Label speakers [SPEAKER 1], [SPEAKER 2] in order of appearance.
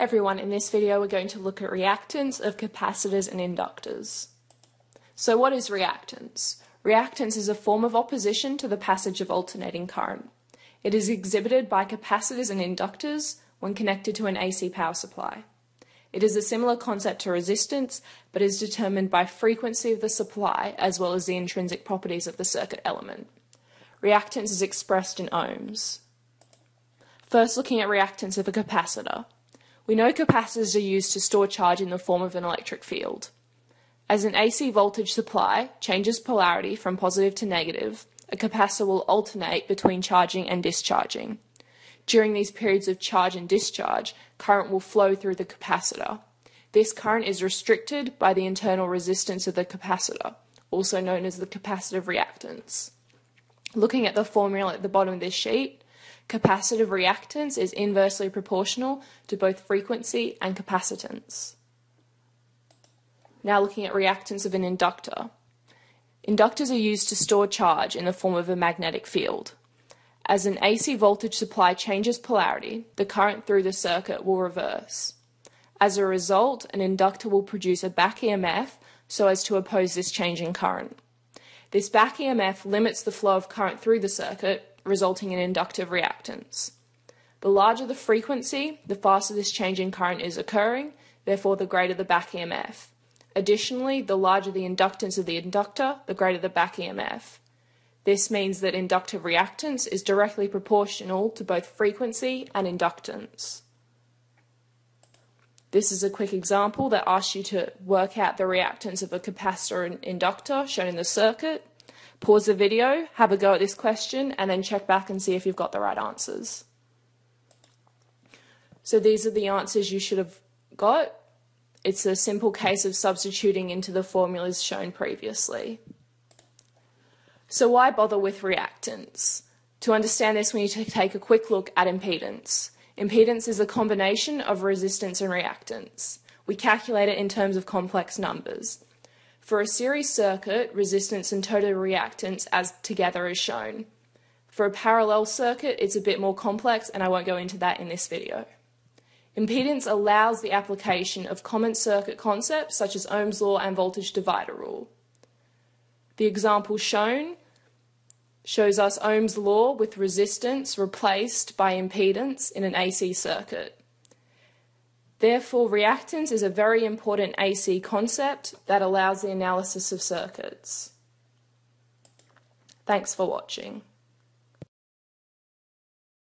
[SPEAKER 1] Everyone, in this video we're going to look at reactance of capacitors and inductors. So what is reactance? Reactance is a form of opposition to the passage of alternating current. It is exhibited by capacitors and inductors when connected to an AC power supply. It is a similar concept to resistance, but is determined by frequency of the supply as well as the intrinsic properties of the circuit element. Reactance is expressed in ohms. First, looking at reactance of a capacitor. We know capacitors are used to store charge in the form of an electric field. As an AC voltage supply changes polarity from positive to negative, a capacitor will alternate between charging and discharging. During these periods of charge and discharge, current will flow through the capacitor. This current is restricted by the internal resistance of the capacitor, also known as the capacitive reactance. Looking at the formula at the bottom of this sheet, capacitive reactance is inversely proportional to both frequency and capacitance. Now looking at reactance of an inductor. Inductors are used to store charge in the form of a magnetic field. As an AC voltage supply changes polarity, the current through the circuit will reverse. As a result, an inductor will produce a back EMF so as to oppose this change in current. This back EMF limits the flow of current through the circuit, resulting in inductive reactance. The larger the frequency, the faster this change in current is occurring, therefore the greater the back EMF. Additionally, the larger the inductance of the inductor, the greater the back EMF. This means that inductive reactance is directly proportional to both frequency and inductance. This is a quick example that asks you to work out the reactance of a capacitor and inductor shown in the circuit. Pause the video, have a go at this question, and then check back and see if you've got the right answers. So these are the answers you should have got. It's a simple case of substituting into the formulas shown previously. So why bother with reactance? To understand this, we need to take a quick look at impedance. Impedance is a combination of resistance and reactance. We calculate it in terms of complex numbers. For a series circuit, resistance and total reactance as together is shown. For a parallel circuit, it's a bit more complex, and I won't go into that in this video. Impedance allows the application of common circuit concepts such as Ohm's law and voltage divider rule. The example shown shows us Ohm's law with resistance replaced by impedance in an AC circuit. Therefore, reactance is a very important AC concept that allows the analysis of circuits. Thanks for watching.